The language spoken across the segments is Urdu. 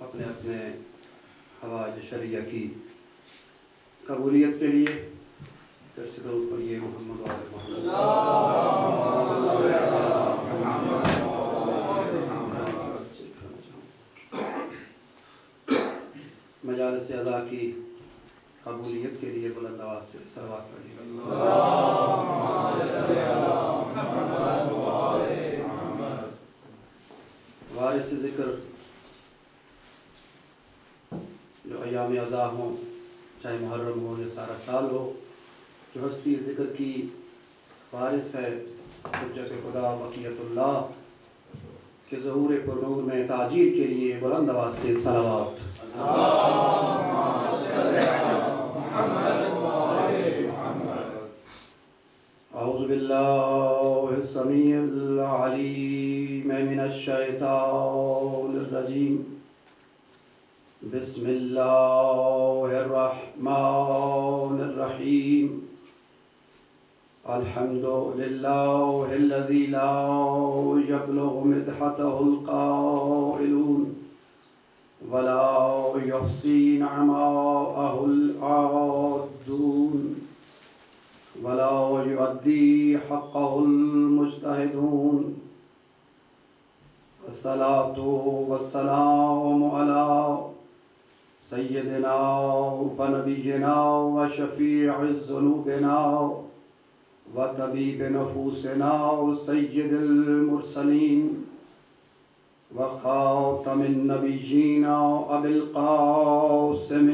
اپنے اپنے حوائج شرعیہ کی قبولیت کے لیے پھر سے درود پڑھیے محمد و آل محمد۔ مجالس عزا کی قبولیت کے لیے بلند آواز سے صلوات پڑھیے۔ وارث ذکر جو ایام عزا ہوں، چاہے محرم ہو یا سارا سال ہو، جو ہستی ذکر کی وارث ہے، حجت خدا بقیت اللہ کے ظہور پرنور میں تاجیل کے لیے بلند آواز سے صلوات۔ اعوذ باللہ السمیع العلیم من الشیطان الرجیم، بسم اللہ الرحمن الرحیم، الحمد للہ الذی لا یبلغ مدحتہ القائلون ولا یحصی نعماءہ العادون ولا یؤدی حقہ المجتہدون، الصلاۃ والسلام علی سیدنا و نبینا و شفیع ذنوبنا و طبیب نفوسنا و سید المرسلین و خاتم النبیین ابی القاسم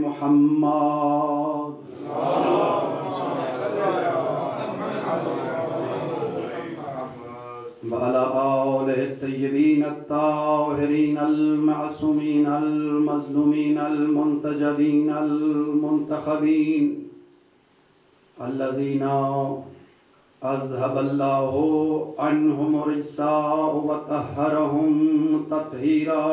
محمد وعلى آله الطيبين الطاهرين المعصومين المظلومين المنتجبين المنتخبين الذين أذهب الله عنهم الرجس وطهرهم تطهيرا۔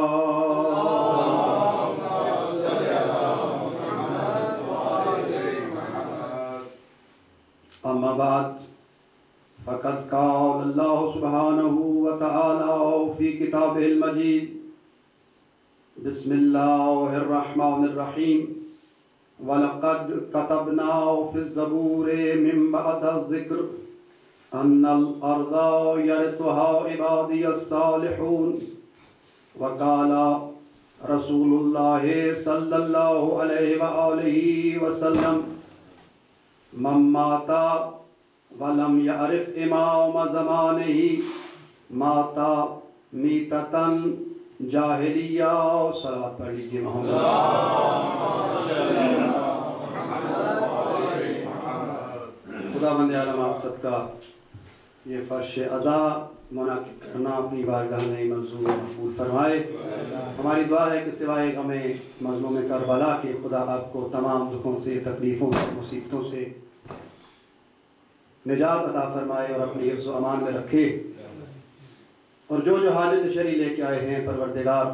أما بعد، فقد قال الله سبحانه وتعالى في كتابه المجيد، بسم الله الرحمن الرحيم، وَلَقَدْ كَتَبْنَا فِي الزَّبُورِ مِنْ بَعْدِ الذِّكْرِ أَنَّ الْأَرْضَ يَرِثُهَا عِبَادِيَ الصَّالِحُونَ، وَقَالَ رسول الله صلى الله عليه وآله وسلم، من مات ولم يعرف امام زمانه مات میتة جاہلیہ۔ صلوات پڑھ لیجیے محمد۔ خداوند عالم آپ سب کا یہ فرش عزا منعقد کرنا اپنی بارگاہ میں منظور و مقبول فرمائے۔ ہماری دعا ہے کہ سوائے غم مظلوم کربلا کے خدا آپ کو تمام دکھوں سے، تکلیفوں سے، مصیبتوں سے نجات عطا فرمائے اور اپنی حفظ و امان میں رکھے، اور جو جو حاجت شرعی لے کے آئے ہیں پروردگار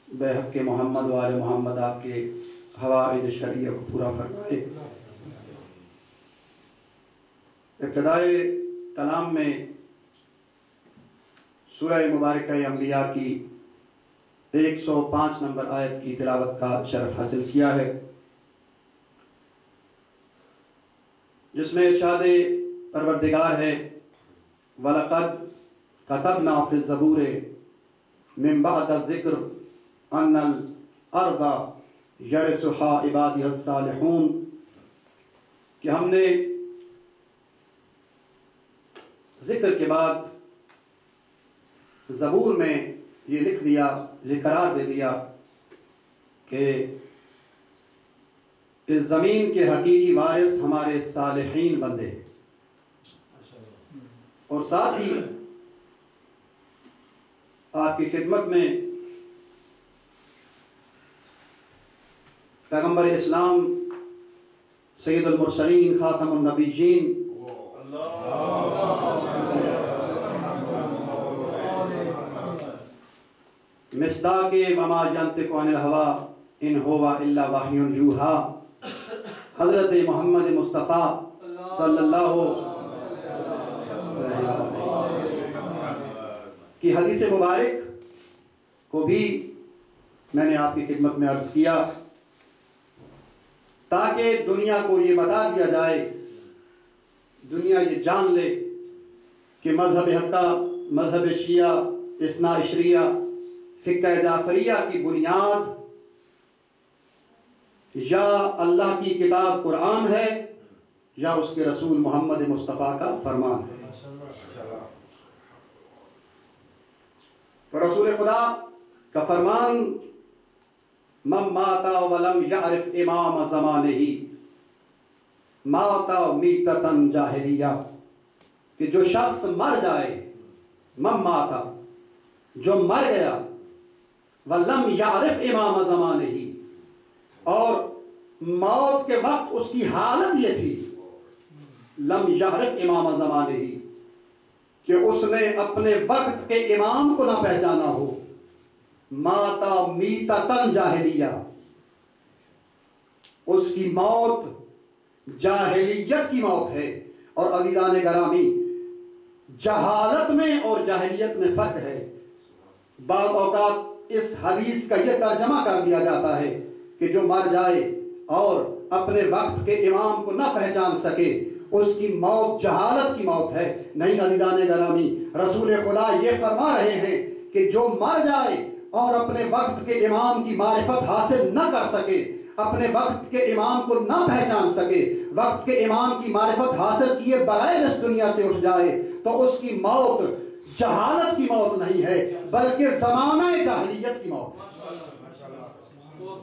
بے حق محمد و آل محمد آپ کے حوائج شرعیہ کو پورا فرمائے۔ ابتدائے کلام میں سورہ مبارکہ انبیاء کی 105 نمبر آیت کی تلاوت کا شرف حاصل کیا ہے، جس میں ارشاد پروردگار ہے، وَلَقَدْ كَتَبْنَا فِي الزَّبُورِ مِنْ بَعْدِ الذِّكْرِ أَنَّ الْأَرْضَ يَرِثُهَا عِبَادِيَ الصَّالِحُونَ، کہ ہم نے ذکر کے بعد زبور میں یہ لکھ دیا، یہ قرار دے دیا کہ اس زمین کے حقیقی وارث ہمارے صالحین بندے، اور ساتھ ہی آپ کی خدمت میں پیغمبر اسلام سید المرسلین خاتم النبیین مصداق وما ینطق عن الہوی ان ہوا الا وحی یوحی، حضرت محمد مصطفیٰ صلی اللہ علیہ وسلم کی حدیث مبارک کو بھی میں نے آپ کی خدمت میں عرض کیا تاکہ دنیا کو یہ بتا دیا جائے، دنیا یہ جان لے کہ مذہب حقہ، مذہب شیعہ، اثنا عشریہ، فقہ جعفریہ کی بنیاد یا اللہ کی کتاب قرآن ہے یا اس کے رسول محمد مصطفیٰ کا فرمان ہے۔ رسول خدا کا فرمان من مات ولم یعرف امام زمانہ مات میتۃ جاہلیہ، کہ جو شخص مر جائے، من مات، جو مر گیا، ولم یعرف امام زمانہ، اور موت کے وقت اس کی حالت یہ تھی، لم یعرف امام زمانہ، کہ اس نے اپنے وقت کے امام کو نہ پہچانا ہو، ماتا میتۃ جاہلیہ، اس کی موت جاہلیت کی موت ہے۔ اور عزیزان گرامی، جہالت میں اور جاہلیت میں فرق ہے۔ بعض اوقات اس حدیث کا یہ ترجمہ کر دیا جاتا ہے کہ جو مر جائے اور اپنے وقت کے امام کو نہ پہچان سکے اس کی موت جہالت کی موت ہے۔ نہیں عزیزان گرامی، رسول خدا یہ فرما رہے ہیں کہ جو مر جائے اور اپنے وقت کے امام کی معرفت حاصل نہ کر سکے، اپنے وقت کے امام کو نہ پہچان سکے، وقت کے امام کی معرفت حاصل کیے بغیر اس دنیا سے اٹھ جائے، تو اس کی موت جہالت کی موت نہیں ہے بلکہ زمانہ جاہلیت کی موت ہے۔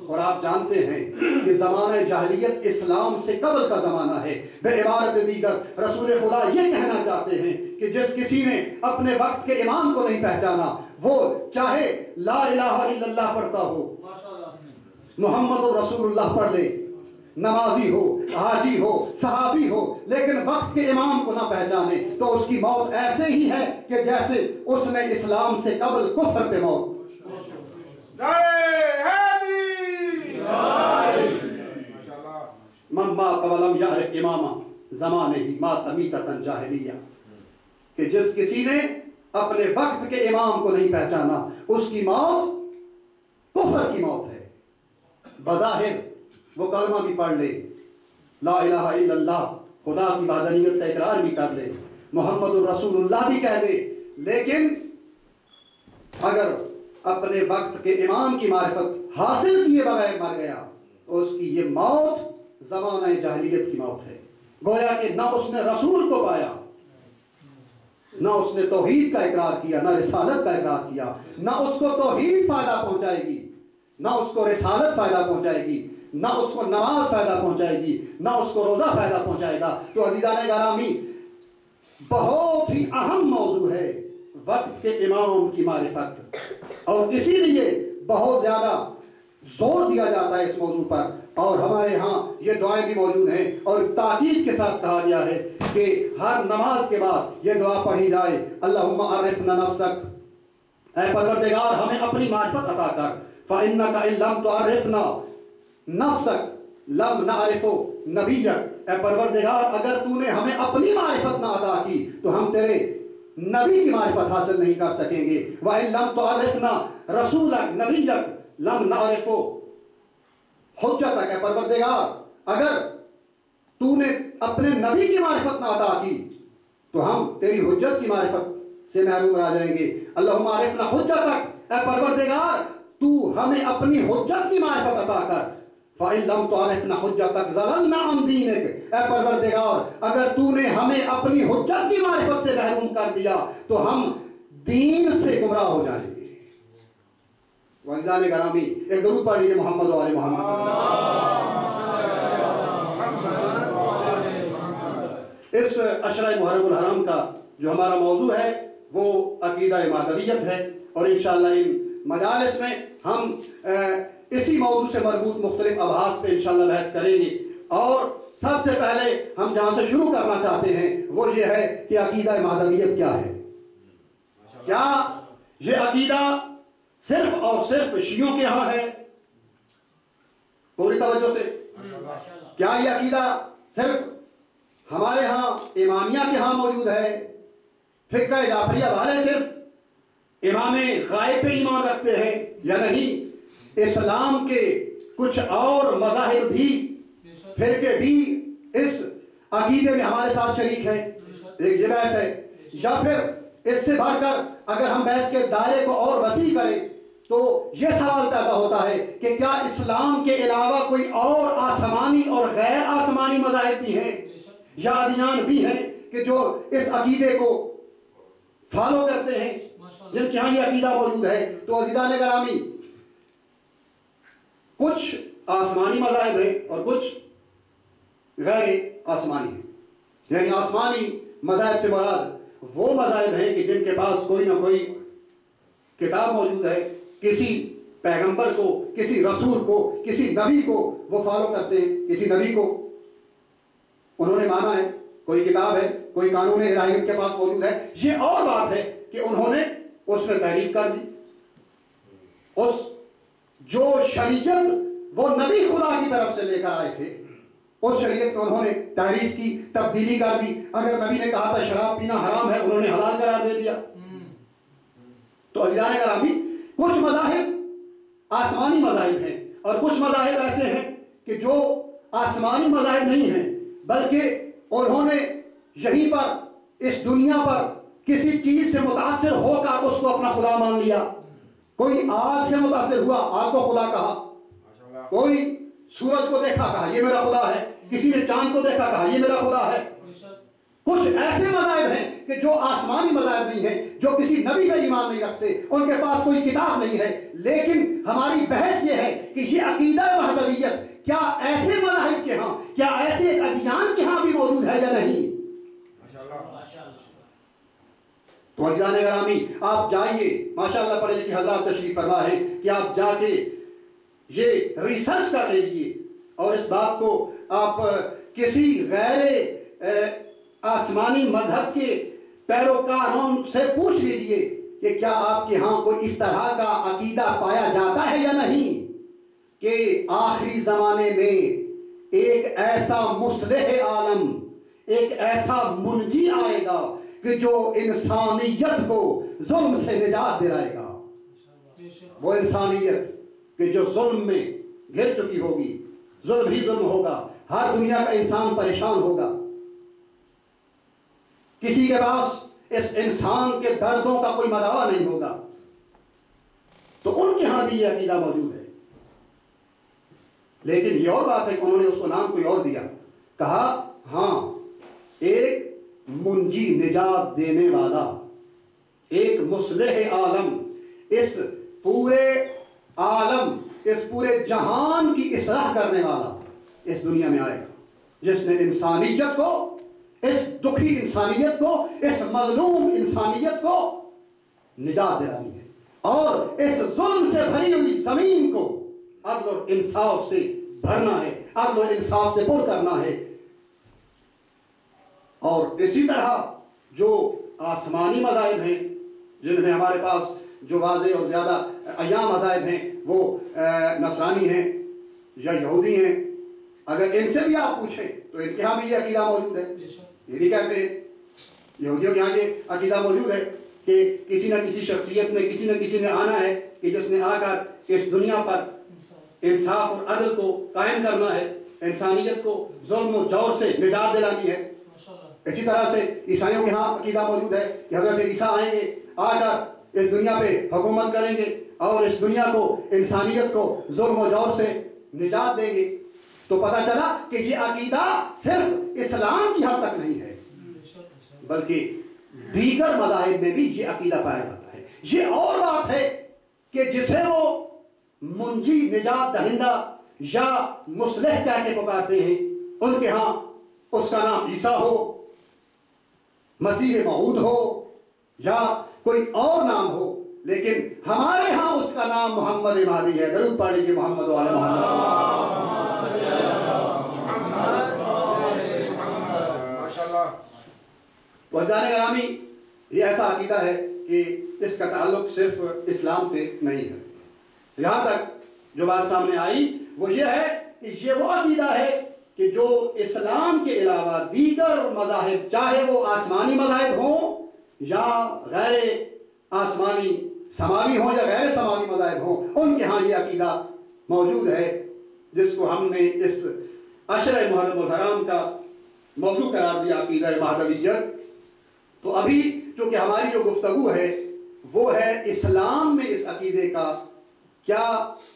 اور آپ جانتے ہیں کہ زمانہ جاہلیت اسلام سے قبل کا زمانہ ہے۔ بے عبارت دیگر رسول خدا یہ کہنا چاہتے ہیں کہ جس کسی نے اپنے وقت کے امام کو نہیں پہچانا، وہ چاہے لا الہ الا اللہ پڑھتا ہو، محمد رسول اللہ پڑھ لے، نمازی ہو، حاجی ہو، صحابی ہو، لیکن وقت کے امام کو نہ پہچانے تو اس کی موت ایسے ہی ہے کہ جیسے اس نے اسلام سے قبل کفر پہ موت۔ من مات ولم یعرف امامہ زمانہ مات میتۃ جاہلیہ، کہ جس کسی نے اپنے وقت کے امام کو نہیں پہچانا اس کی موت کفر کی موت ہے۔ بظاہر وہ کلمہ بھی پڑھ لے، لا الہ الا اللہ، خدا کی وحدانیت کا اقرار بھی کر لے، محمد الرسول اللہ بھی کہہ دے، لیکن اگر اپنے وقت کے امام کی معرفت حاصل کیے بغیر مر گیا تو اس کی یہ موت زمانہ جاہلیت کی موت ہے۔ گویا کہ نہ اس نے رسول کو پایا، نہ اس نے توحید کا اقرار کیا، نہ رسالت کا اقرار کیا، نہ اس کو توحید فائدہ پہنچائے گی، نہ اس کو رسالت فائدہ پہنچائے گی، نہ اس کو نماز فائدہ پہنچائے گی، نہ اس کو روزہ فائدہ پہنچائے گا۔ تو عزیزان گرامی، بہت ہی اہم موضوع ہے وقت کے امام کی معرفت، اور اسی لیے بہت زیادہ زور دیا جاتا ہے اس موضوع پر، اور ہمارے ہاں یہ دعائیں بھی موجود ہیں، اور تاکید کے ساتھ کہا گیا ہے کہ ہر نماز کے بعد یہ دعا پڑھی جائے، اللہم عرفنا نفسک، اے پروردگار ہمیں اپنی معرفت عطا کر، فإنک ان لم تعرفنا نفسک لم نعرف نبیک، اے پروردگار اگر تو نے ہمیں اپنی معرفت نہ عطا کی تو ہم تیرے نبی کی معرفت حاصل نہیں کر سکیں گے۔ وَإِن لَمْ تُعَرِّفْنَا رَسُولَكَ نَبِيَّكَ لَمْ نَعْرِفُ حُجَّتَكَ، اے پروردگار اگر تو نے اپنے نبی کی معرفت نہ عطا کی تو ہم تیری حجت کی معرفت سے محروم رہ جائیں گے۔ اللہم عرفنا حجتک، اے پروردگار تو ہمیں اپنی حجت کی معرفت عطا کر۔ فَإِن لَمْ تُعَرِفْنَا حُجَّتَكَ ضَلَلْنَا عَنْ دِينِكَ، اے پروردگار اگر تو نے ہمیں اپنی حجت کی معرفت سے محروم کر دیا تو ہم دین سے گمراہ ہو جائیں گے۔ وعزیزان گرامی، ایک درود پڑھ لیجیے محمد و آل محمد۔ اس عشرہ محرم الحرام کا جو ہمارا موضوع ہے وہ عقیدہ مہدویت ہے، اور انشاءاللہ ان مجالس میں ہم اسی موضوع سے مربوط مختلف ابحاث پہ انشاءاللہ بحث کریں گے۔ اور سب سے پہلے ہم جہاں سے شروع کرنا چاہتے ہیں وہ یہ ہے کہ عقیدہ مہدویت کیا ہے۔ کیا یہ عقیدہ صرف اور صرف شیعوں کے ہاں ہے؟ پوری توجہ سے، کیا یہ عقیدہ صرف ہمارے ہاں امامیہ کے ہاں موجود ہے؟ فقہ جعفریہ والے صرف امام غائب پہ ایمان رکھتے ہیں یا نہیں؟ اسلام کے کچھ اور مذاہب بھی فرقے بھی اس عقیدے میں ہمارے ساتھ شریک ہیں. ایک یہ بحث ہے. یا پھر اس سے بڑھ کر اگر ہم بحث کے دائرے کو اور وسیع کریں تو یہ سوال پیدا ہوتا ہے کہ کیا اسلام کے علاوہ کوئی اور آسمانی اور غیر آسمانی مذاہب بھی ہیں یا ادیان بھی ہیں کہ جو اس عقیدے کو فالو کرتے ہیں, جن کے ہاں یہ عقیدہ موجود ہے. تو عزیزان گرامی, کچھ آسمانی مذاہب ہیں اور کچھ غیر آسمانی ہیں. یعنی آسمانی مذاہب سے مراد وہ مذاہب ہیں کہ جن کے پاس کوئی نہ کوئی کتاب موجود ہے, کسی پیغمبر کو, کسی رسول کو, کسی نبی کو وہ فالو کرتے ہیں. کسی نبی کو انہوں نے مانا ہے, کوئی کتاب ہے, کوئی قانون الہی ان کے پاس موجود ہے. یہ اور بات ہے کہ انہوں نے اس میں تحریف کر دی. اس جو شریعت وہ نبی خدا کی طرف سے لے کر آئے تھے, اس شریعت کو انہوں نے تحریف کی, تبدیلی کر دی. اگر نبی نے کہا تھا شراب پینا حرام ہے, انہوں نے حلال قرار دے دیا. تو عزیزان گرامی, کچھ مذاہب آسمانی مذاہب ہیں اور کچھ مذاہب ایسے ہیں کہ جو آسمانی مذاہب نہیں ہیں, بلکہ انہوں نے یہیں پر اس دنیا پر کسی چیز سے متاثر ہو کر اس کو اپنا خدا مان لیا. کوئی آگ سے متاثر ہوا, آگ کو خدا کہا. کوئی سورج کو دیکھا, کہا یہ میرا خدا ہے. کسی نے چاند کو دیکھا, کہا یہ میرا خدا ہے. کچھ ایسے مذاہب ہیں کہ جو آسمانی مذاہب نہیں ہیں, جو کسی نبی پہ ایمان نہیں رکھتے, ان کے پاس کوئی کتاب نہیں ہے. لیکن ہماری بحث یہ ہے کہ یہ عقیدہ وحدویت کیا ایسے مذاہب کے ہاں, کیا ایسے ادیان کے ہاں بھی موجود ہے یا نہیں. تو عزیزان گرامی, آپ جائیے, ماشاءاللہ پڑھے لکھے حضرات تشریف فرما ہے کہ آپ جا کے یہ ریسرچ کر لیجئے اور اس بات کو آپ کسی غیر آسمانی مذہب کے پیروکاروں سے پوچھ لیجئے کہ کیا آپ کے ہاں کوئی اس طرح کا عقیدہ پایا جاتا ہے یا نہیں کہ آخری زمانے میں ایک ایسا مصلح عالم, ایک ایسا منجی آئے گا کہ جو انسانیت کو ظلم سے نجات دلائے گا. وہ انسانیت کہ جو ظلم میں گھر چکی ہوگی, ظلم ہی ظلم ہوگا, ہر دنیا کا انسان پریشان ہوگا, کسی کے پاس اس انسان کے دردوں کا کوئی مداوا نہیں ہوگا. تو ان کے ہاں بھی یہ عقیدہ موجود ہے. لیکن یہ اور بات ہے کہ انہوں نے اس کو نام کوئی اور دیا, کہا ہاں ایک منجی, نجات دینے والا, ایک مصلح عالم, اس پورے عالم, اس پورے جہان کی اصلاح کرنے والا اس دنیا میں آئے گا, جس نے انسانیت کو, اس دکھی انسانیت کو, اس مظلوم انسانیت کو نجات دلانی ہے اور اس ظلم سے بھری ہوئی زمین کو عدل اور انصاف سے بھرنا ہے, عدل اور انصاف سے پر کرنا ہے. اور اسی طرح جو آسمانی مذاہب ہیں, جن میں ہمارے پاس جو واضح اور زیادہ عیاں مذاہب ہیں وہ نصرانی ہیں یا یہودی ہیں, اگر ان سے بھی آپ پوچھیں تو ان کے ہاں بھی یہ عقیدہ موجود ہے. یہ بھی کہتے ہیں, یہودیوں کے ہاں یہ عقیدہ موجود ہے کہ کسی نہ کسی شخصیت نے, کسی نہ کسی نے آنا ہے کہ جس نے آ کر اس دنیا پر انصاف اور عدل کو قائم کرنا ہے, انسانیت کو ظلم و جور سے نجات دلانی ہے. اسی طرح سے عیسائیوں کے ہاں عقیدہ موجود ہے کہ حضرت عیسیٰ آئیں گے, آ کر اس دنیا پہ حکومت کریں گے اور اس دنیا کو, انسانیت کو ظلم و جور سے نجات دیں گے. تو پتہ چلا کہ یہ عقیدہ صرف اسلام کی حد تک نہیں ہے, بلکہ دیگر مذاہب میں بھی یہ عقیدہ پایا جاتا ہے. یہ اور بات ہے کہ جسے وہ منجی, نجات دہندہ یا مصلح کہہ کے پکارتے ہیں, ان کے ہاں اس کا نام عیسیٰ ہو, مسیح موعود ہو یا کوئی اور نام ہو, لیکن ہمارے ہاں اس کا نام محمد مہدی ہے. درود پڑھ لیجیے محمد و آل محمد. وجدان گرامی, یہ ایسا عقیدہ ہے کہ اس کا تعلق صرف اسلام سے نہیں ہے. یہاں تک جو بات سامنے آئی وہ یہ ہے کہ یہ وہ عقیدہ ہے کہ جو اسلام کے علاوہ دیگر مذاہب, چاہے وہ آسمانی مذاہب ہوں یا غیر آسمانی سماوی ہوں یا غیر سماوی مذاہب ہوں، ان کے ہاں یہ عقیدہ موجود ہے جس کو ہم نے اس عشرہ محرم الحرام کا موضوع قرار دیا، عقیدہ مہدویت۔ تو ابھی چونکہ ہماری جو گفتگو ہے وہ ہے اسلام میں اس عقیدے کا کیا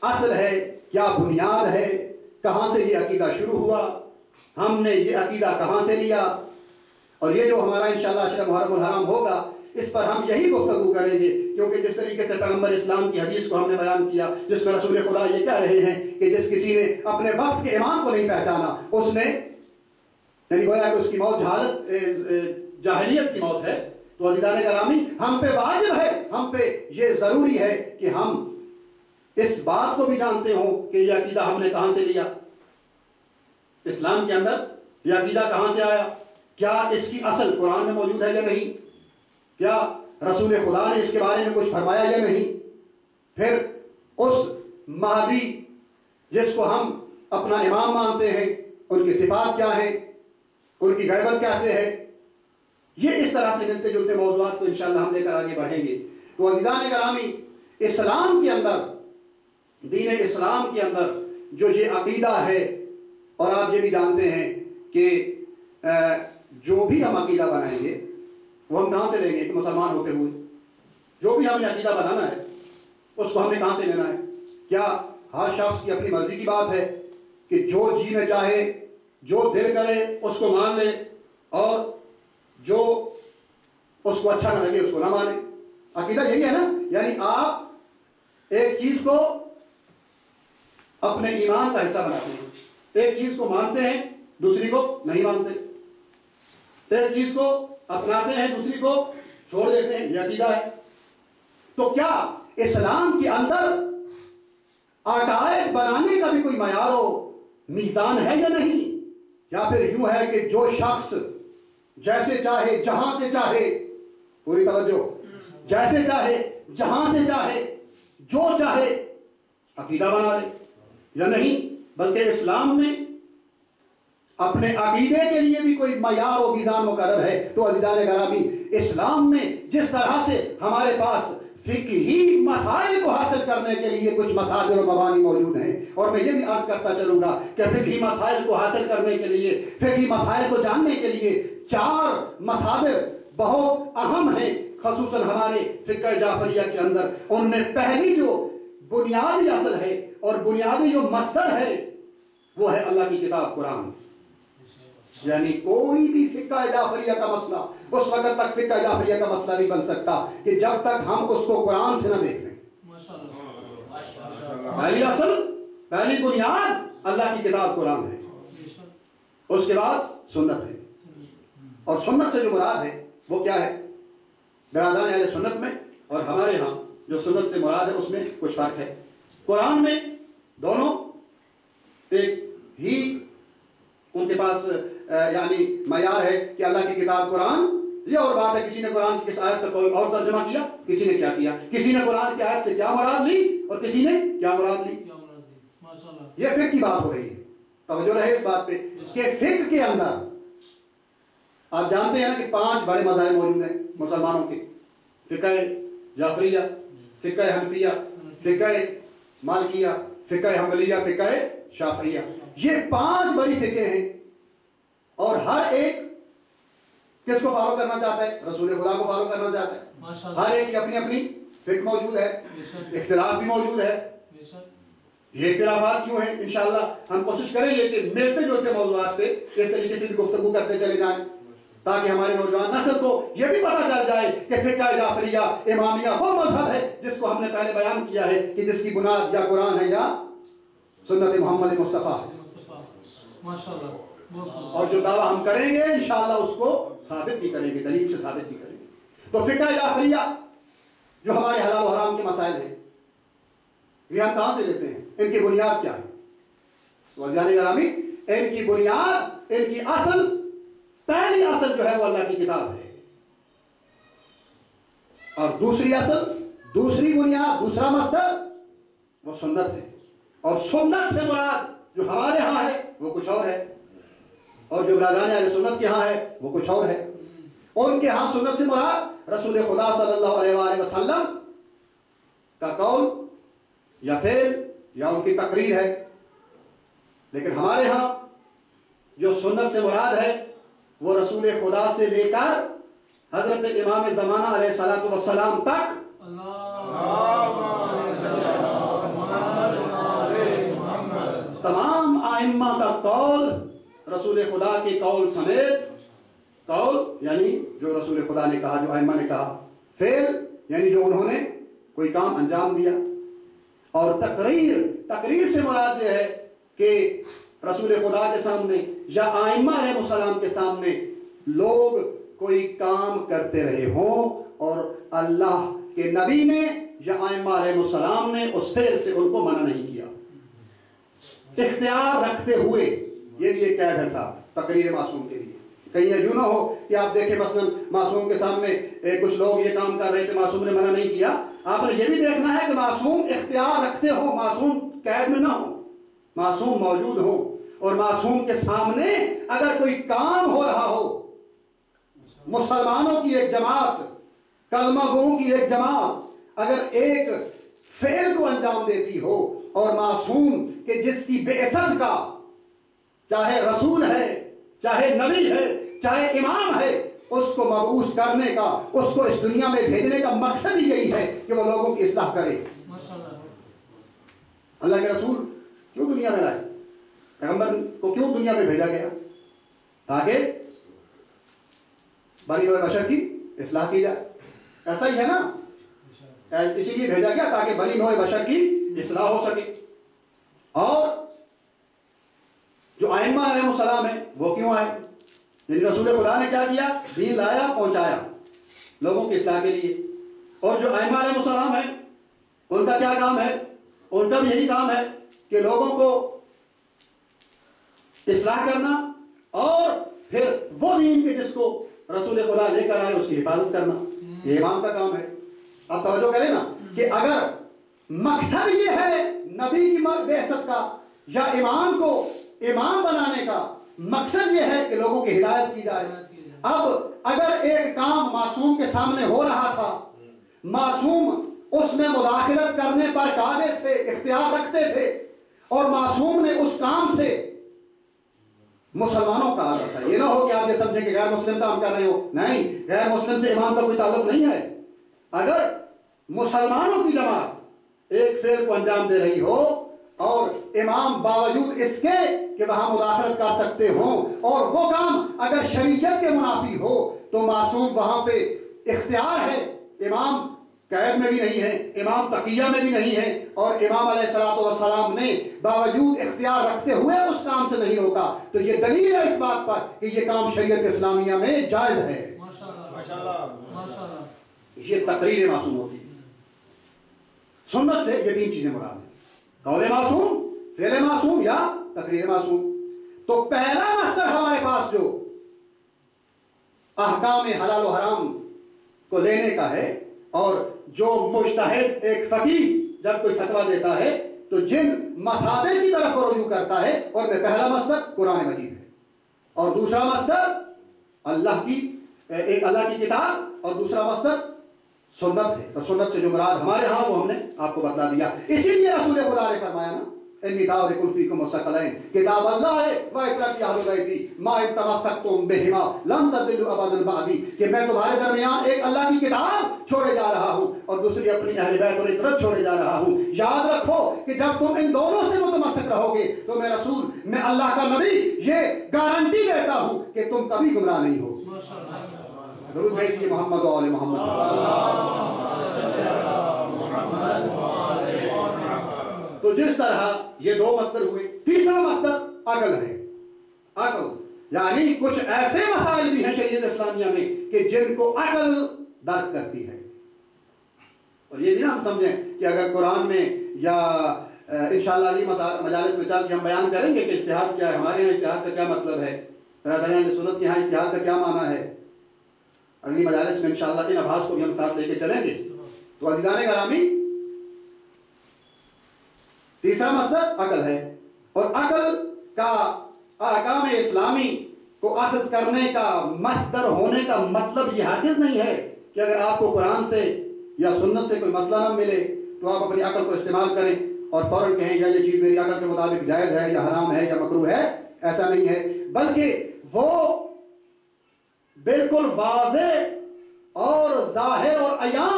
اصل ہے، کیا بنیاد ہے، کہاں سے یہ عقیدہ شروع ہوا، ہم نے یہ عقیدہ کہاں سے لیا، اور یہ جو ہمارا انشاءاللہ عشرہ محرم الحرام ہوگا اس پر ہم یہی گفتگو کریں گے، کیونکہ جس طریقے سے پیغمبر اسلام کی حدیث کو ہم نے بیان کیا جس میں رسول خدا یہ کہہ رہے ہیں کہ جس کسی نے اپنے وقت کے امام کو نہیں پہچانا اس نے یعنی گویا کہ اس کی موت جاہلیت کی موت ہے۔ تو عزیزان گرامی، ہم پہ واجب ہے، ہم پہ یہ ضروری ہے کہ ہم اس بات کو بھی جانتے ہوں کہ یہ عقیدہ ہم نے کہاں سے لیا، اسلام کے اندر یہ عقیدہ کہاں سے آیا، کیا اس کی اصل قرآن میں موجود ہے یا نہیں، کیا رسول خدا نے اس کے بارے میں کچھ فرمایا یا نہیں، پھر اس مہدی جس کو ہم اپنا امام مانتے ہیں ان کی صفات کیا ہیں، ان کی غیبت کیسے ہے، یہ اس طرح سے ملتے جلتے موضوعات کو انشاءاللہ ہم لے کر آگے بڑھیں گے۔ تو عزیزان گرامی، اسلام کے اندر، دین اسلام کے اندر جو یہ عقیدہ ہے، اور آپ یہ بھی جانتے ہیں کہ جو بھی ہم عقیدہ بنائیں گے وہ ہم کہاں سے لیں گے کہ مسلمان ہوتے ہوئے جو بھی ہم نے عقیدہ بنانا ہے اس کو ہم نے کہاں سے لینا ہے؟ کیا ہر شخص کی اپنی مرضی کی بات ہے کہ جو جی میں چاہے، جو دل کرے اس کو مان لے، اور جو اس کو اچھا نہ لگے اس کو نہ مانے؟ عقیدہ یہی ہے نا، یعنی آپ ایک چیز کو اپنے ایمان کا حصہ بناتے ہیں، ایک چیز کو مانتے ہیں دوسری کو نہیں مانتے، ایک چیز کو اپناتے ہیں دوسری کو چھوڑ دیتے ہیں، یہ عقیدہ ہے۔ تو کیا اسلام کے اندر عقائد بنانے کا بھی کوئی معیار و میزان ہے یا نہیں، یا پھر یوں ہے کہ جو شخص جیسے چاہے جہاں سے چاہے، پوری توجہ، جیسے چاہے جہاں سے چاہے جو چاہے عقیدہ بنا لے، یا نہیں، بلکہ اسلام میں اپنے عقیدے کے لیے بھی کوئی معیار و میزان مقرر ہے؟ تو عزیزان گرامی، اسلام میں جس طرح سے ہمارے پاس فقہی مسائل کو حاصل کرنے کے لیے کچھ مصادر و مبانی موجود ہیں، اور میں یہ بھی عرض کرتا چلوں گا کہ فقہی مسائل کو حاصل کرنے کے لیے، فقہی مسائل کو جاننے کے لیے 4 مصادر بہت اہم ہیں، خصوصاً ہمارے فقہ جعفریہ کے اندر۔ ان میں پہلی جو بنیادی اصل ہے اور بنیادی جو مصدر ہے وہ ہے اللہ کی کتاب قرآن۔ یعنی کوئی بھی فقہ جعفریہ کا مسئلہ اس وقت تک فقہ جعفریہ کا مسئلہ نہیں بن سکتا کہ جب تک ہم اس کو قرآن سے نہ دیکھ لیں۔ پہلی اصل، پہلی بنیاد اللہ کی کتاب قرآن ہے، اس کے بعد سنت ہے، اور سنت سے جو مراد ہے وہ کیا ہے؟ برادران اہل سنت میں اور ہمارے ہاں جو سنت سے مراد ہے اس میں کچھ فرق ہے۔ قرآن میں دونوں ایک ہی ان کے پاس یعنی معیار ہے کہ اللہ کی کتاب قرآن، یہ اور بات ہے کسی نے قرآن کی کس آیت کا کوئی اور ترجمہ کیا، کسی نے کیا کیا، کسی نے قرآن کی آیت سے کیا مراد لی اور کسی نے کیا مراد لی۔ یہ فقہ کی بات ہو رہی ہے، توجہ رہے اس بات پہ کہ فقہ کے اندر آپ جانتے ہیں نا کہ 5 بڑے مذاہب موجود ہیں مسلمانوں کے، فقہ جعفریہ، فقہ حنفیہ، فقہ مالکیہ، فقہ حنبلیہ، فقہ شافعیہ، یہ 5 بڑی فقہ ہیں، اور ہر ایک کس کو فالو کرنا چاہتا ہے؟ رسول خدا کو فالو کرنا چاہتا ہے۔ ہر ایک کی اپنی اپنی فقہ موجود ہے، اختلاف بھی موجود ہے۔ یہ اختلافات کیوں ہیں؟ انشاءاللہ ہم کوشش کریں گے کہ ملتے جلتے موضوعات پہ اس طریقے سے بھی گفتگو کرتے چلے جائیں تاکہ ہمارے نوجوان نسل کو یہ بھی پتہ چل جائے کہ فقہ جعفریہ امامیہ وہ مذہب ہے جس کو ہم نے پہلے بیان کیا ہے کہ جس کی بنیاد یا قرآن ہے یا سنت محمد مصطفیٰ ہے۔ اور جو دعویٰ ہم کریں گے انشاءاللہ اس کو ثابت بھی کریں گے، دلیل سے ثابت بھی کریں گے۔ تو فقہ جعفریہ جو ہمارے حلال و حرام کے مسائل ہیں یہ ہم کہاں سے لیتے ہیں؟ ان کی بنیاد کیا ہے؟ تو عزیزان گرامی، ان کی بنیاد، ان کی اصل، پہلی اصل جو ہے وہ اللہ کی کتاب ہے، اور دوسری اصل، دوسری بنیاد، دوسرا مصدر وہ سنت ہے، اور سنت سے مراد جو ہمارے ہاں ہے وہ کچھ اور ہے، اور جو برادران اہل سنت کے ہاں ہے وہ کچھ اور ہے۔ ان کے ہاں سنت سے مراد رسول خدا صلی اللہ علیہ وآلہ وسلم کا قول یا فعل یا ان کی تقریر ہے. لیکن ہمارے ہاں جو سنت سے مراد ہے وہ رسول خدا سے لے کر حضرت امام زمانہ علیہ الصلوۃ والسلام تک تمام ائمہ کا قول، رسول خدا کے قول سمیت، قول یعنی جو رسول خدا نے کہا، جو ائمہ نے کہا، فعل یعنی جو انہوں نے کوئی کام انجام دیا، اور تقریر سے مراد یہ ہے کہ رسول خدا کے سامنے یا ائمہ علیہ السلام کے سامنے لوگ کوئی کام کرتے رہے ہوں اور اللہ کے نبی نے یا ائمہ علیہ السلام نے اس فعل سے ان کو منع نہیں کیا، اختیار رکھتے ہوئے. یہ بھی ایک قید ہے صاحب تقریر معصوم کے لیے. کہیں یہ یوں نہ ہو کہ آپ دیکھیں مثلا معصوم کے سامنے کچھ لوگ یہ کام کر رہے تھے، معصوم نے منع نہیں کیا. آپ نے یہ بھی دیکھنا ہے کہ معصوم اختیار رکھتے ہو، معصوم قید میں نہ ہو، معصوم موجود ہو، اور معصوم کے سامنے اگر کوئی کام ہو رہا ہو، مسلمانوں کی ایک جماعت، کلمہ گوؤں کی ایک جماعت اگر ایک فعل کو انجام دیتی ہو، اور معصوم کہ جس کی بعثت کا چاہے رسول ہے، چاہے نبی ہے، چاہے امام ہے، اس کو مبعوث کرنے کا، اس کو اس دنیا میں بھیجنے کا مقصد ہی یہی ہے کہ وہ لوگوں کی اصلاح کرے. اللہ کے رسول کیوں دنیا میں لائے؟ پیغمبر کو کیوں دنیا میں بھیجا گیا؟ تاکہ بنی نوع بشر کی اصلاح کی جائے. ایسا ہی ہے نا، اسی لیے بھیجا گیا تاکہ بنی نوع بشر کی اصلاح ہو سکے. اور جو ائمہ علیہ السلام ہیں وہ کیوں آئے؟ یعنی رسول خدا نے کیا کیا؟ دین لایا، پہنچایا لوگوں کی اصلاح کے لیے. اور جو ائمہ علیہ السلام ہیں ان کا کیا کام ہے؟ ان کا بھی یہی کام ہے کہ لوگوں کو اصلاح کرنا، اور پھر وہ دین کے جس کو رسول خدا لے کر آئے اس کی حفاظت کرنا. یہ امام کا کام ہے. اب توجہ کریں نا کہ اگر مقصد یہ ہے نبی کی بعثت کا یا امام کو امام بنانے کا، مقصد یہ ہے کہ لوگوں کی ہدایت کی جائے. اب اگر ایک کام معصوم کے سامنے ہو رہا تھا، معصوم اس میں مداخلت کرنے پر قادر تھے، اختیار رکھتے تھے، اور معصوم نے اس کام سے مسلمانوں کا عادت ہے. یہ نہ ہو کہ آپ یہ سمجھیں کہ غیر مسلم کام کر رہے ہو. نہیں، غیر مسلم سے امام کا کوئی تعلق نہیں ہے. اگر مسلمانوں کی جماعت ایک فعل کو انجام دے رہی ہو اور امام باوجود اس کے کہ وہاں مداخلت کر سکتے ہوں، اور وہ کام اگر شریعت کے منافی ہو، تو معصوم وہاں پہ اختیار ہے. امام قید میں بھی نہیں ہے، امام تقیہ میں بھی نہیں ہے، اور امام علیہ الصلوۃ والسلام نے باوجود اختیار رکھتے ہوئے اس کام سے نہیں روکا. تو یہ دلیل ہے اس بات پر کہ یہ کام شریعت اسلامیہ میں جائز ہے. یہ تقریر معصوم ہوتی ہے. سنت سے یہ تین چیزیں مراد ہیں: قول معصوم، فعل معصوم یا تقریر معصوم. تو پہلا مصدر ہمارے پاس جو احکام حلال و حرام کو لینے کا ہے، اور جو مجتہد ایک فقیہ جب کوئی فتویٰ دیتا ہے تو جن مصادر کی طرف وہ رجوع کرتا ہے، اور میں پہلا مصدر قرآن مجید ہے، اور دوسرا مصدر اللہ کی کتاب، اور دوسرا مصدر سنت ہے. اور سنت سے جو مراد ہمارے ہاں وہ ہم نے آپ کو بتلا دیا. اسی لیے رسول خدا نے فرمایا نا، انی تارک فیکم الثقلین، کتاب اللہ ہے و اطاعت اہل بیتی ما ان تمسکتم بہما لن تضلوا ابدا بعدی، کہ میں تمہارے درمیان ایک اللہ کی کتاب چھوڑے جا رہا ہوں اور دوسری اپنی اہل بیت اور اطاعت چھوڑے جا رہا ہوں. یاد رکھو کہ جب تم ان دونوں سے متمسک رہو گے تو میں رسول، میں اللہ کا نبی یہ گارنٹی دیتا ہوں کہ تم کبھی گمراہ نہیں ہو. درود بھیجیے محمد و آل محمد. تو جس طرح یہ دو مصدر ہوئے، تیسرا مصدر عقل ہے. عقل یعنی کچھ ایسے مسائل بھی ہیں شریعت اسلامیہ میں کہ جن کو عقل درک کرتی ہے. اور یہ بھی نا ہم سمجھیں کہ اگر قرآن میں یا انشاءاللہ علی مجالس میں چل کے ہم بیان کریں گے کہ اجتہاد کیا ہے، ہمارے یہاں اجتہاد کا کیا مطلب ہے، برادران سنت کے یہاں اجتہاد کا کیا معنی ہے، اگلی مجالس میں انشاءاللہ ان ابحاث کو بھی ہم ساتھ لے کے چلیں گے. تو عزیزان گرامی، تیسرا مصدر عقل ہے. اور عقل کا احکام اسلامی کو اخذ کرنے کا مصدر ہونے کا مطلب یہ ہرگز نہیں ہے کہ اگر آپ کو قرآن سے یا سنت سے کوئی مسئلہ نہ ملے تو آپ اپنی عقل کو استعمال کریں اور فوراً کہیں یہ چیز میری عقل کے مطابق جائز ہے یا حرام ہے یا مکروہ ہے. ایسا نہیں ہے، بلکہ وہ بالکل واضح اور ظاہر اور عیاں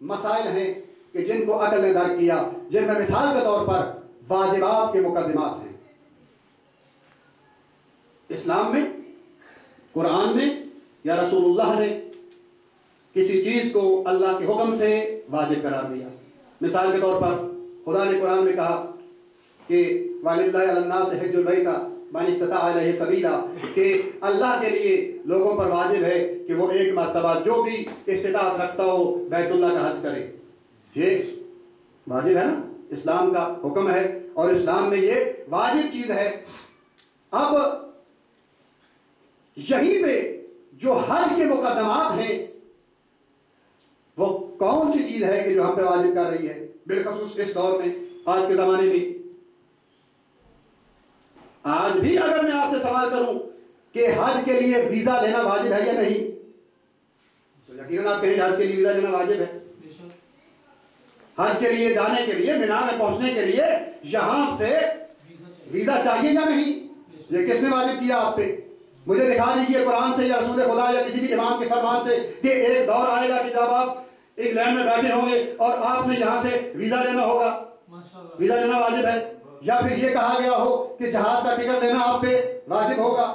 مسائل ہیں کہ جن کو عقل نے درک کیا، جن میں مثال کے طور پر واجبات کے مقدمات ہیں. اسلام میں، قرآن میں یا رسول اللہ نے کسی چیز کو اللہ کے حکم سے واجب قرار دیا. مثال کے طور پر خدا نے قرآن میں کہا کہ وَلِلَّهِ عَلَى النَّاسِ حِجُّ الْبَيْتِ مَنِ اسْتَطَاعَ إِلَيْهِ سَبِيلًا، کہ اللہ کے لیے لوگوں پر واجب ہے کہ وہ ایک مرتبہ جو بھی استطاعت رکھتا ہو بیت اللہ کا حج کرے. یہ واجب ہے نا، اسلام کا حکم ہے اور اسلام میں یہ واجب چیز ہے. اب یہیں پہ جو حج کے مقدمات ہیں وہ کون سی چیز ہے کہ جو ہم پہ واجب کر رہی ہے، بالخصوص اس دور میں، آج کے زمانے میں. آج بھی اگر میں آپ سے سوال کروں کہ حج کے لیے ویزا لینا واجب ہے یا نہیں، تو یقیناً آپ کہیں حج کے لیے ویزا لینا واجب ہے. حج کے لیے جانے کے لیے، مینا میں پہنچنے کے لیے یہاں سے ویزا چاہیے یا نہیں؟ یہ کس نے واجب کیا آپ پہ؟ مجھے دکھا دیجیے قرآن سے یا رسول خدا یا کسی بھی امام کے فرمان سے کہ ایک دور آئے گا کہ جب آپ انگلینڈ میں بیٹھے ہوں گے اور آپ نے یہاں سے ویزا لینا ہوگا. ویزا لینا واجب ہے. یا پھر یہ کہا گیا ہو کہ جہاز کا ٹکٹ لینا آپ پہ واجب ہوگا.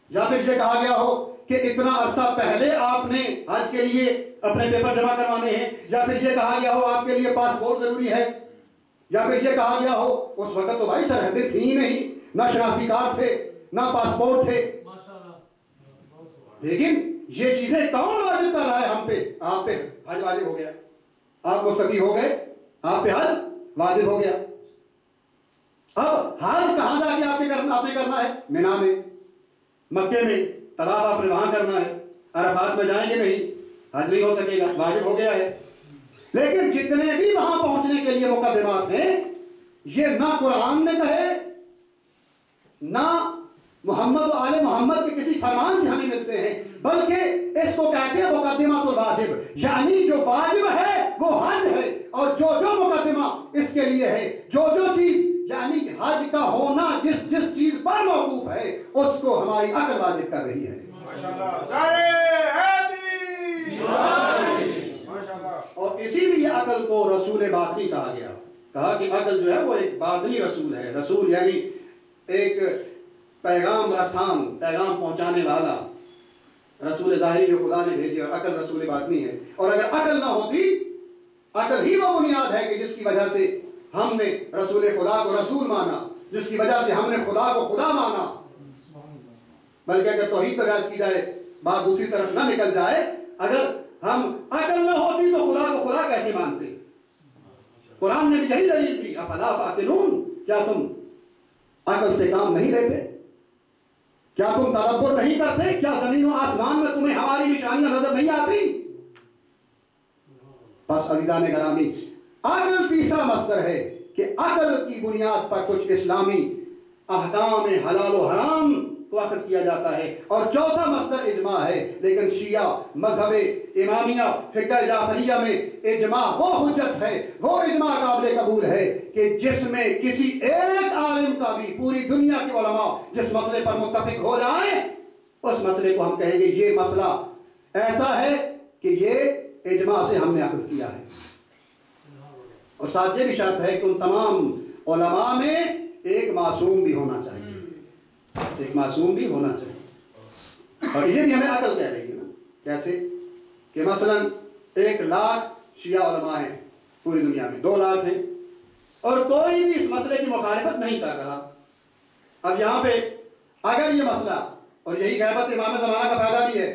یا پھر یہ کہا گیا ہو کہ اتنا عرصہ پہلے آپ نے حج کے لیے اپنے پیپر جمع کروانے ہیں. یا پھر یہ کہا گیا ہو آپ کے لیے پاسپورٹ ضروری ہے. یا پھر یہ کہا گیا ہو، اس وقت تو بھائی سرحدیں تھیں ہی نہیں، نہ شناختی کارڈ تھے نہ پاسپورٹ تھے. لیکن یہ چیزیں کون واجب کر رہا ہے ہم پہ؟ آپ پہ حج واجب ہو گیا. آپ مستقی ہو گئے، آپ پہ حج واجب ہو گیا. اب حج کہاں جا کے آپ نے کرنا ہے؟ مینا میں، مکے میں طواف آپ نے وہاں کرنا ہے. عرفات میں جائیں گے نہیں، حج نہیں ہو سکے گا، واجب ہو گیا ہے. لیکن جتنے بھی وہاں پہنچنے کے لیے مقدمات ہیں، یہ نہ قرآن نے کہے نہ محمد و آل محمد کے کسی فرمان سے ہمیں ملتے ہیں، بلکہ اس کو کہتے ہیں مقدمات الواجب، یعنی جو واجب ہے وہ حج ہے. اور جو مقدمہ اس کے لیے ہے، جو چیز یعنی حج کا ہونا جس چیز پر موقوف ہے، اس کو ہماری عقل واجب کر رہی ہے. اور اسی لیے عقل کو رسول باطنی کہا گیا. کہا کہ عقل جو ہے وہ ایک باطنی رسول ہے. رسول یعنی ایک پیغام رسان، پیغام پہنچانے والا. رسول ظاہری جو خدا نے بھیجی، اور عقل رسول باطنی ہے. اور اگر عقل نہ ہوتی، عقل ہی وہ بنیاد ہے کہ جس کی وجہ سے ہم نے رسول خدا کو رسول مانا، جس کی وجہ سے ہم نے خدا کو خدا مانا. بلکہ اگر توحید پہ بحث کی جائے، بات دوسری طرف نہ نکل جائے، اگر ہم عقل نہ ہوتی تو خدا کو خدا کیسے مانتے؟ قرآن نے بھی یہی دلیل دی، افلا تعقلون، کیا تم عقل سے کام نہیں لیتے؟ کیا تم تدبر نہیں کرتے؟ کیا زمین و آسمان میں تمہیں ہماری نشانیاں نظر نہیں آتی؟ بس عزیزان گرامی، عقل تیسرا مصدر ہے کہ عقل کی بنیاد پر کچھ اسلامی احکام حلال و حرام کو اخذ کیا جاتا ہے. اور چوتھا مصدر اجماع ہے. لیکن شیعہ مذہب امامیہ فقہ جعفریہ میں اجماع وہ حجت ہے، وہ اجماع قابل قبول ہے کہ جس میں کسی ایک عالم کا بھی، پوری دنیا کے علماء جس مسئلے پر متفق ہو جائیں، اس مسئلے کو ہم کہیں گے یہ مسئلہ ایسا ہے کہ یہ اجماع سے ہم نے اخذ کیا ہے. اور ساتھ یہ بھی شرط ہے کہ ان تمام علماء میں ایک معصوم بھی ہونا چاہیے. ایک معصوم بھی ہونا چاہیے. اور یہ بھی ہمیں عقل کہہ رہی ہے نا. کیسے کہ مثلا 1 لاکھ شیعہ علماء ہیں پوری دنیا میں، 2 لاکھ ہیں، اور کوئی بھی اس مسئلے کی مخالفت نہیں کر رہا. اب یہاں پہ اگر یہ مسئلہ، اور یہی غیبت امام زمانہ کا فائدہ بھی ہے،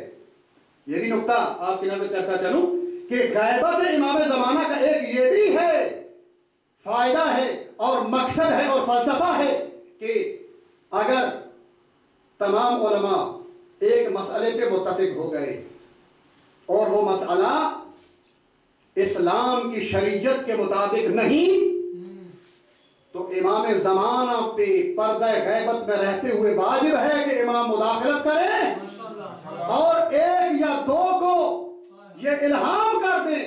یہ بھی نقطہ آپ کی نظر کرتا چلوں کہ غیبت امام زمانہ کا ایک یہ بھی ہے، فائدہ ہے اور مقصد ہے اور فلسفہ ہے کہ اگر تمام علماء ایک مسئلے پہ متفق ہو گئے اور وہ مسئلہ اسلام کی شریعت کے مطابق نہیں، تو امام زمانہ پہ پردہ غیبت میں رہتے ہوئے واجب ہے کہ امام مداخلت کریں اور 1 یا 2 کو یہ الہام کر دیں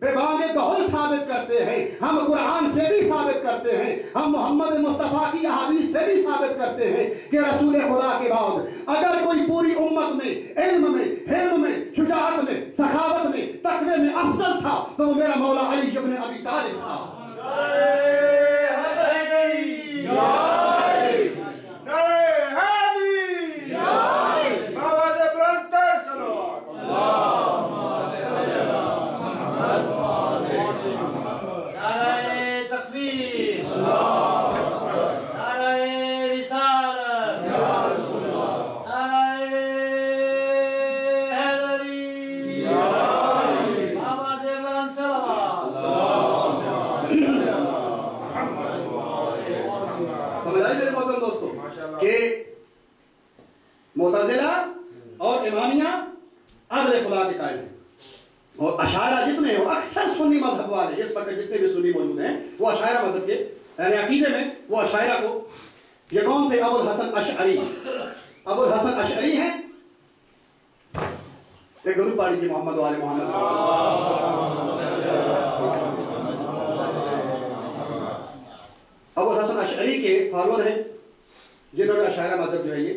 ببانگ دہل ثابت کرتے ہیں، ہم قرآن سے بھی ثابت کرتے ہیں، ہم محمد مصطفیٰ کی احادیث سے بھی ثابت کرتے ہیں کہ رسول خدا کے بعد اگر کوئی پوری امت میں علم میں، حلم میں، شجاعت میں، سخاوت میں، تقوی میں افضل تھا تو وہ میرا مولا علی ابن ابی طالب تھا۔ معتزلہ اور امامیہ عدل خدا کے قائل ہیں، اور اشاعرہ جتنے ہیں وہ اکثر سنی مذہب والے، اس وقت جتنے بھی سنی موجود ہیں وہ اشاعرہ مذہب کے یعنی عقیدے میں وہ اشاعرہ کو، یہ کون تھے؟ ابو الحسن اشعری، ابو الحسن اشعری ہیں، ایک گروپ پڑھ لیجیے محمد والے محمد۔ ابو الحسن اشعری کے فالوور ہیں جنہوں نے اشاعرہ مذہب جو ہے یہ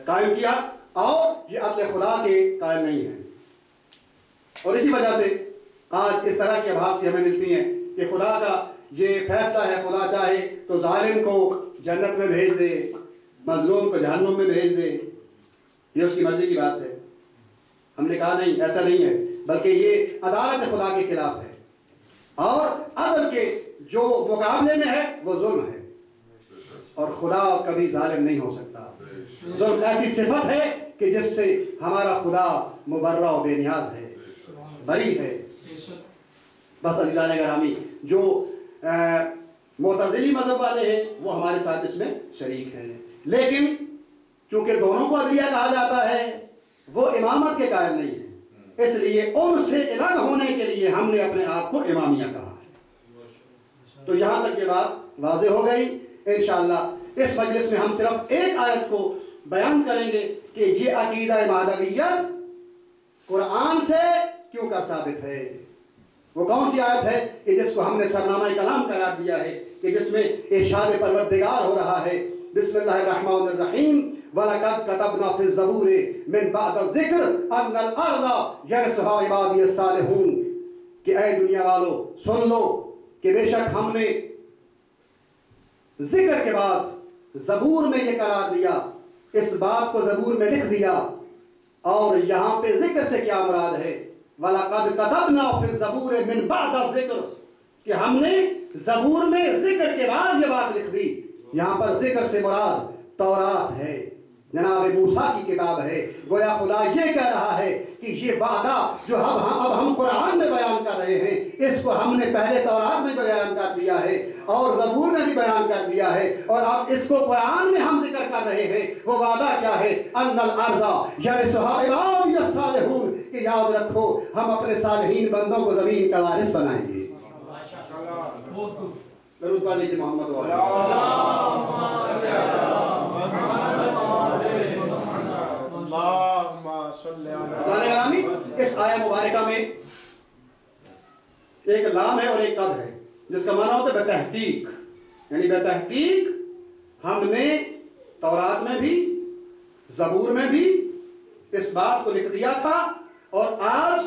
قائم کیا، اور یہ عدل خدا کے قائل نہیں ہیں، اور اسی وجہ سے آج اس طرح کی آبھاس بھی ہمیں ملتی ہیں کہ خدا کا یہ فیصلہ ہے، خدا چاہے تو ظالم کو جنت میں بھیج دے، مظلوم کو جہنم میں بھیج دے، یہ اس کی مرضی کی بات ہے۔ ہم نے کہا نہیں، ایسا نہیں ہے، بلکہ یہ عدالت خدا کے خلاف ہے، اور عدل کے جو مقابلے میں ہے وہ ظلم ہے، اور خدا کبھی ظالم نہیں ہو سکتا۔ ظلم ایسی صفت ہے کہ جس سے ہمارا خدا مبرہ و بے نیاز ہے، بری ہے۔ بس عزیزان گرامی، جو معتزلی مذہب والے ہیں وہ ہمارے ساتھ اس میں شریک ہیں، لیکن چونکہ دونوں کو عدلیہ کہا جاتا ہے، وہ امامت کے قائل نہیں ہیں، اس لیے ان سے الگ ہونے کے لیے ہم نے اپنے آپ کو امامیہ کہا ہے۔ تو یہاں تک یہ بات واضح ہو گئی۔ انشاءاللہ اس مجلس میں ہم صرف ایک آیت کو بیان کریں گے کہ یہ عقیدہ مہدویت قرآن سے کیوں کر ثابت ہے۔ وہ کون سی آیت ہے کہ جس کو ہم نے سرنامہ کلام قرار دیا ہے، کہ جس میں ارشاد پروردگار ہو رہا ہے، بسم اللہ الرحمن الرحیم، وَلَقَدْ كَتَبْنَا فِي الزَّبُورِ مِن بَعْدِ الذِّكْرِ أَنَّ الْأَرْضَ يَرِثُهَا عِبَادِيَ الصَّالِحُونَ، کہ اے دنیا والو سن لو کہ بے شک ہم نے ذکر کے بعد زبور میں یہ قرار دیا، اس بات کو زبور میں لکھ دیا، اور یہاں پہ ذکر سے کیا مراد ہے؟ وَلَقَدْ كَتَبْنَا فِي الزَّبُورِ مِن بَعْدِ الذِّكْرِ، کہ ہم نے زبور میں ذکر کے بعد یہ بات لکھ دی۔ یہاں پر ذکر سے مراد تورات ہے، جناب موسیٰ کی کتاب ہے۔ گویا خدا یہ کہہ رہا ہے کہ یہ وعدہ جو اب ہم قرآن میں بیان کر رہے ہیں، اس کو ہم نے پہلے تورات میں بیان کر دیا ہے اور زبور میں بھی بیان کر دیا ہے، اور اب اس کو قرآن میں ہم ذکر کر رہے ہیں۔ وہ وعدہ کیا ہے؟ ان الارض یرثھا عبادی الصالحون، کہ یاد رکھو ہم اپنے صالحین بندوں کو زمین کا وارث بنائیں گے۔ درود پڑھ لیجیے محمد والے۔ اس آیہ مبارکہ میں ایک لام ہے اور ایک قد ہے، جس کا معنی ہوتا ہے بتحقیق، یعنی بتحقیق ہم نے تورات میں بھی زبور میں بھی اس بات کو لکھ دیا تھا، اور آج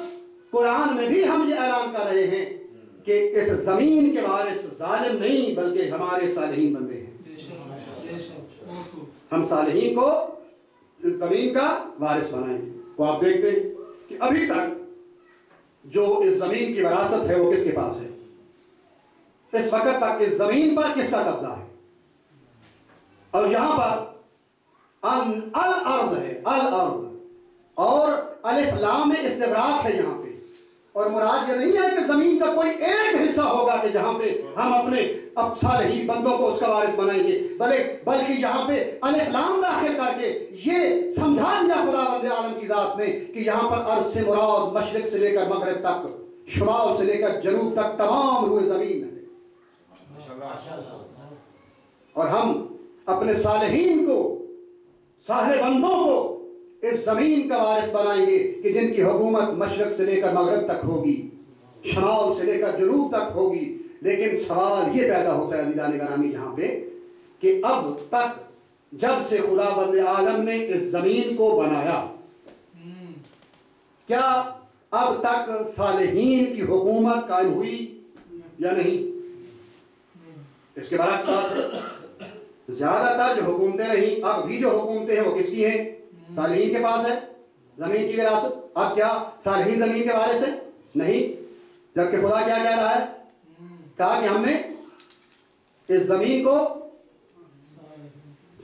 قرآن میں بھی ہم یہ اعلان کر رہے ہیں کہ اس زمین کے وارث ظالم نہیں بلکہ ہمارے صالحین بندے ہیں۔ ہم صالحین کو اس زمین کا وارث بنائیں گے۔ وہ آپ دیکھتے ہیں کہ ابھی تک جو اس زمین کی وراثت ہے وہ کس کے پاس ہے؟ اس وقت تک اس زمین پر کس کا قبضہ ہے؟ اور یہاں پر الارض ہے، الارض، اور الف لام میں استغراق ہے یہاں پہ، اور مراد یہ نہیں ہے کہ زمین کا کوئی ایک حصہ ہوگا کہ جہاں پہ ہم اپنے اب صالحین بندوں کو اس کا وارث بنائیں گے، بلکہ یہاں پہ الف لام داخل کر کے یہ سمجھا دیا خداوند عالم کی ذات نے کہ یہاں پر ارض سے مراد مشرق سے لے کر مغرب تک، شمال سے لے کر جنوب تک تمام روئے زمین ہے، اور ہم اپنے صالحین کو، صالح بندوں کو اس زمین کا وارث بنائیں گے کہ جن کی حکومت مشرق سے لے کر مغرب تک ہوگی، شمال سے لے کر جنوب تک ہوگی۔ لیکن سوال یہ پیدا ہوتا ہے عزیزان گرامی یہاں پہ کہ اب تک جب سے خدا بند عالم نے اس زمین کو بنایا، کیا اب تک صالحین کی حکومت قائم ہوئی یا نہیں؟ اس کے برعکس زیادہ تر جو حکومتیں رہیں، اب بھی جو حکومتیں ہیں وہ کس کی ہیں؟ صالحین کے پاس ہے زمین کی وراثت۔ اب کیا صالحین زمین کے وارث ہیں؟ نہیں، جبکہ خدا کیا کہہ رہا ہے؟ کہا کہ ہم نے اس زمین کو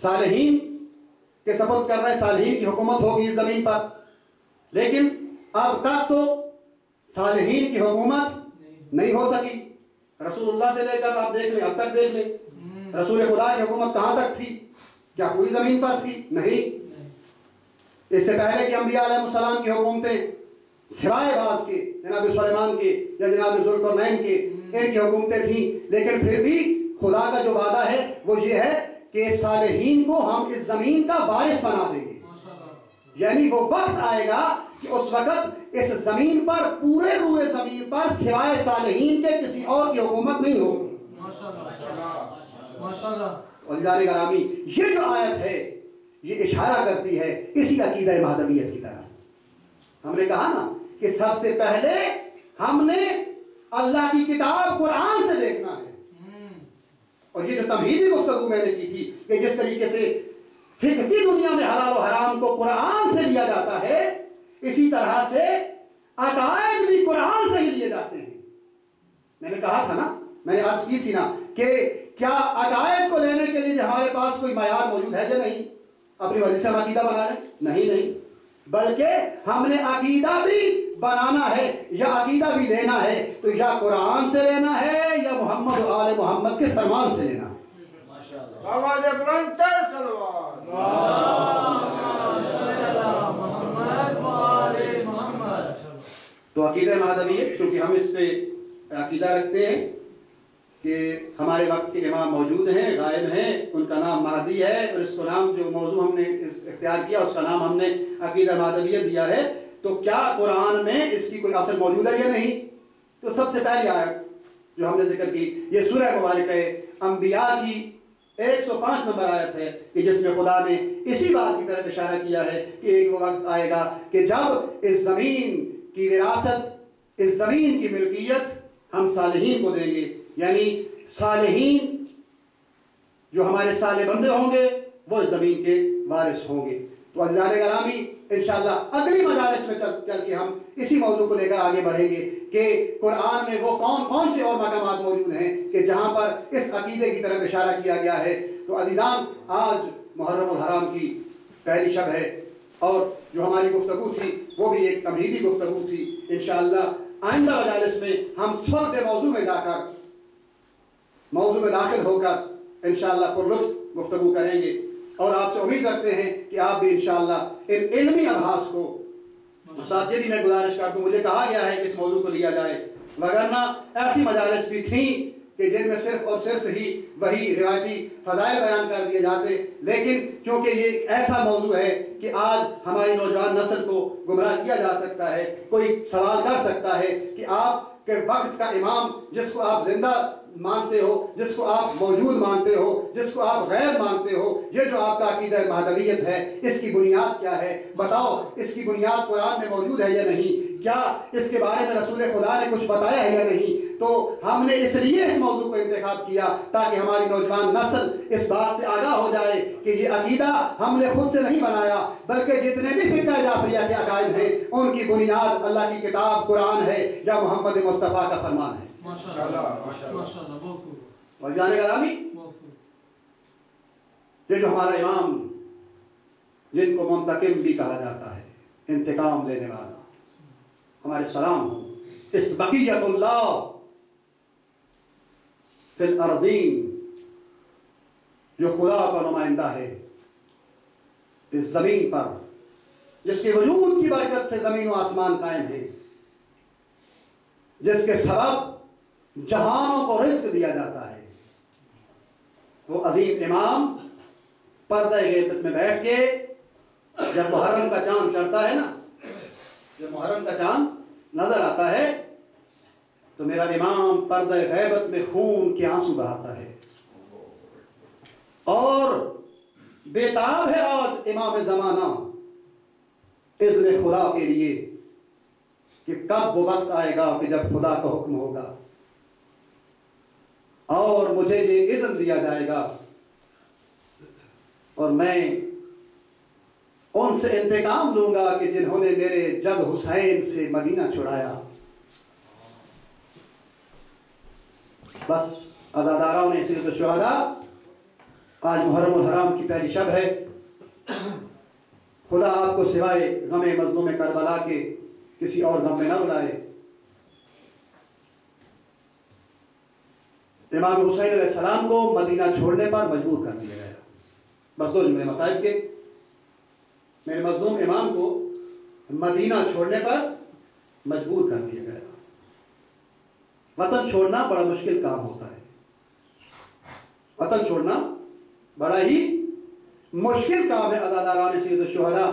صالحین کے سپرد کر رہے ہیں، صالحین کی حکومت ہوگی اس زمین پر۔ لیکن اب تک تو صالحین کی حکومت نہیں ہو سکی۔ رسول اللہ سے لے کر آپ دیکھ لیں، اب تک دیکھ لیں، رسول خدا کی حکومت کہاں تک تھی؟ کیا پوری زمین پر تھی؟ نہیں۔ اس سے پہلے کہ انبیاء علیہ السلام کی حکومتیں سوائے بعض کے، جناب سلیمان کے یا جناب ذوالقرنین کے، ان کی حکومتیں تھیں، لیکن پھر بھی خدا کا جو وعدہ ہے وہ یہ ہے کہ صالحین کو ہم اس زمین کا وارث بنا دیں گے۔ یعنی وہ وقت آئے گا کہ اس وقت اس زمین پر، پورے روئے زمین پر سوائے صالحین کے کسی اور کی حکومت نہیں ہوگی۔ عزیزان گرامی، یہ جو آیت ہے یہ اشارہ کرتی ہے اسی عقیدہ مہدویت کی طرف۔ ہم نے کہا نا کہ سب سے پہلے ہم نے اللہ کی کتاب قرآن سے دیکھنا ہے۔ اور یہ جو تمہیدی گفتگو میں نے کی تھی کہ جس طریقے سے فقہ کی دنیا میں حلال و حرام کو قرآن سے لیا جاتا ہے، اسی طرح سے عقائد بھی قرآن سے ہی لیے جاتے ہیں۔ میں نے کہا تھا نا، میں نے عرض کی تھی نا کہ کیا عقائد کو لینے کے لیے ہمارے پاس کوئی معیار موجود ہے یا نہیں؟ اپنی مرضی سے ہم عقیدہ بنا لیں؟ نہیں، بلکہ ہم نے عقیدہ بھی بنانا ہے یا عقیدہ بھی لینا ہے تو یا قرآن سے لینا ہے یا محمد و آل محمد کے فرمان سے لینا ہے۔ تو عقیدہ مہدویت، کیونکہ ہم اس پہ عقیدہ رکھتے ہیں کہ ہمارے وقت کے امام موجود ہیں، غائب ہیں، ان کا نام مہدی ہے، اور اس کو نام جو موضوع ہم نے اختیار کیا اس کا نام ہم نے عقیدہ مہدویت دیا ہے۔ تو کیا قرآن میں اس کی کوئی اصل موجود ہے یا نہیں؟ تو سب سے پہلی آیت جو ہم نے ذکر کی یہ سورہ مبارکہ انبیاء کی 105 نمبر آیت ہے کہ جس میں خدا نے اسی بات کی طرف اشارہ کیا ہے کہ ایک وقت آئے گا کہ جب اس زمین کی وراثت، اس زمین کی ملکیت ہم صالحین کو دیں گے، یعنی صالحین جو ہمارے صالح بندے ہوں گے وہ زمین کے وارث ہوں گے۔ تو عزیزان گرامی انشاءاللہ اگلی مجالس میں چل کے ہم اسی موضوع کو لے کر آگے بڑھیں گے کہ قرآن میں وہ کون سے اور مقامات موجود ہیں کہ جہاں پر اس عقیدے کی طرف اشارہ کیا گیا ہے۔ تو عزیزان، آج محرم الحرام کی پہلی شب ہے اور جو ہماری گفتگو تھی وہ بھی ایک تمہیدی گفتگو تھی۔ انشاءاللہ آئندہ مجالس میں ہم صلب موضوع میں جا کر، موضوع میں داخل ہو کر انشاءاللہ پر لطف گفتگو کریں گے، اور آپ سے امید رکھتے ہیں کہ آپ بھی انشاءاللہ ان علمی ابحاث کو، ساتھ یہ بھی میں گزارش کر دوں، مجھے کہا گیا ہے کہ اس موضوع کو لیا جائے، وگرنہ ایسی مجالس بھی تھیں کہ جن میں صرف اور صرف ہی وہی روایتی فضائل بیان کر دیے جاتے، لیکن چونکہ یہ ایک ایسا موضوع ہے کہ آج ہماری نوجوان نسل کو گمراہ کیا جا سکتا ہے۔ کوئی سوال کر سکتا ہے کہ آپ کے وقت کا امام جس کو آپ زندہ مانتے ہو، جس کو آپ موجود مانتے ہو، جس کو آپ غیب مانتے ہو، یہ جو آپ کا عقیدہ مہدویت ہے اس کی بنیاد کیا ہے؟ بتاؤ، اس کی بنیاد قرآن میں موجود ہے یا نہیں؟ کیا اس کے بارے میں رسول خدا نے کچھ بتایا ہے یا نہیں؟ تو ہم نے اس لیے اس موضوع کو انتخاب کیا تاکہ ہماری نوجوان نسل اس بات سے آگاہ ہو جائے کہ یہ عقیدہ ہم نے خود سے نہیں بنایا، بلکہ جتنے بھی فقہ جعفریہ کے عقائد ہیں ان کی بنیاد اللہ کی کتاب قرآن ہے یا محمد مصطفیٰ کا فرمان ہے۔ عزیزان گرامی، یہ جو ہمارا امام جن کو منتقم بھی کہا جاتا ہے، انتقام لینے والا، ہمارے سلام ہو، اس بقیت اللہ فی الارضین، جو خدا کا نمائندہ ہے اس زمین پر، جس کے وجود کی برکت سے زمین و آسمان قائم ہے، جس کے سبب جہانوں کو رزق دیا جاتا ہے، وہ عظیم امام پردہ غیبت میں بیٹھ کے جب محرم کا چاند چڑھتا ہے نا، جب محرم کا چاند نظر آتا ہے تو میرا امام پردہ غیبت میں خون کے آنسو بہاتا ہے، اور بےتاب ہے آج امام زمانہ اذن خدا کے لیے کہ کب وہ وقت آئے گا کہ جب خدا کا حکم ہوگا اور مجھے یہ اذن دیا جائے گا اور میں ان سے انتقام لوں گا کہ جنہوں نے میرے جد حسین سے مدینہ چھڑایا۔ بس عزاداروں نے سیرت الشہداء، آج محرم الحرام کی پہلی شب ہے، خدا آپ کو سوائے غم مظلوم کربلا کے کسی اور غم میں نہ بلائے۔ امام حسین علیہ السلام کو مدینہ چھوڑنے پر مجبور کر دیا گیا۔ بس دو جملے مصائب کے، میرے مظلوم امام کو مدینہ چھوڑنے پر مجبور کر دیا گیا۔ وطن چھوڑنا بڑا مشکل کام ہوتا ہے، وطن چھوڑنا بڑا ہی مشکل کام ہے عزاداران سید الشہداء،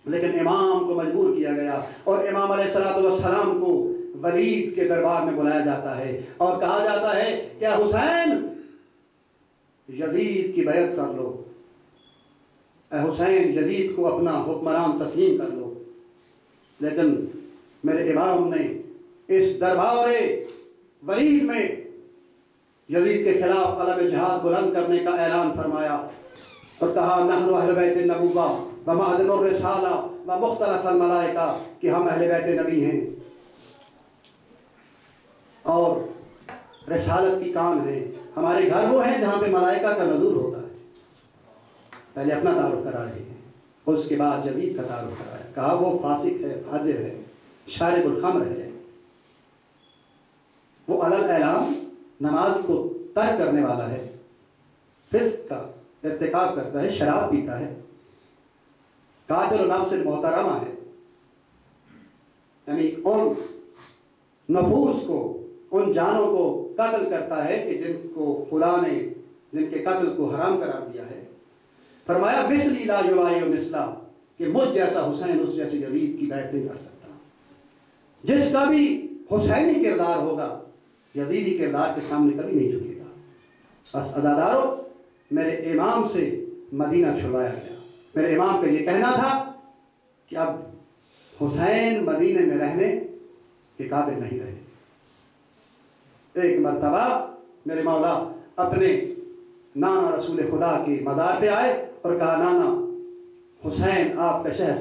لیکن امام کو مجبور کیا گیا اور امام علیہ السلام کو ولید کے دربار میں بلایا جاتا ہے اور کہا جاتا ہے کہ حسین یزید کی بیعت کر لو، اے حسین یزید کو اپنا حکمران تسلیم کر لو۔ لیکن میرے امام نے اس دربار ولید میں یزید کے خلاف علم جہاد بلند کرنے کا اعلان فرمایا اور کہا نحن اہل بیت النبوہ و معدن الرسالہ و مختلف الملائکہ، کہ ہم اہل بیت نبی ہیں اور رسالت کی کام ہے، ہمارے گھر وہ ہیں جہاں پہ ملائکہ کا نزول ہوتا ہے۔ پہلے اپنا تعارف کرا رہے ہیں اور اس کے بعد یزید کا تعارف کرایا، کہا وہ فاسق ہے، فاجر ہے، شارب الخمر ہے، وہ علی الاعلام نماز کو ترک کرنے والا ہے، فسق کا ارتکاب کرتا ہے، شراب پیتا ہے، قاتل نفس محترمہ ہے، یعنی ان نفوس کو، ان جانوں کو قتل کرتا ہے کہ جن کو خدا نے جن کے قتل کو حرام قرار دیا ہے۔ فرمایا مثلی لا یبایع مثلا، کہ مجھ جیسا حسین اس جیسے یزید کی بیعت نہیں کر سکتا۔ جس کا بھی حسینی کردار ہوگا یزیدی کردار کے سامنے کبھی نہیں جھکے گا۔ بس عزادارو، میرے امام سے مدینہ چھڑوایا گیا۔ میرے امام کا یہ کہنا تھا کہ اب حسین مدینے میں رہنے کے قابل نہیں رہے۔ ایک مرتبہ میرے مولا اپنے نانا رسول خدا کے مزار پہ آئے اور کہا نانا حسین آپ کا شہر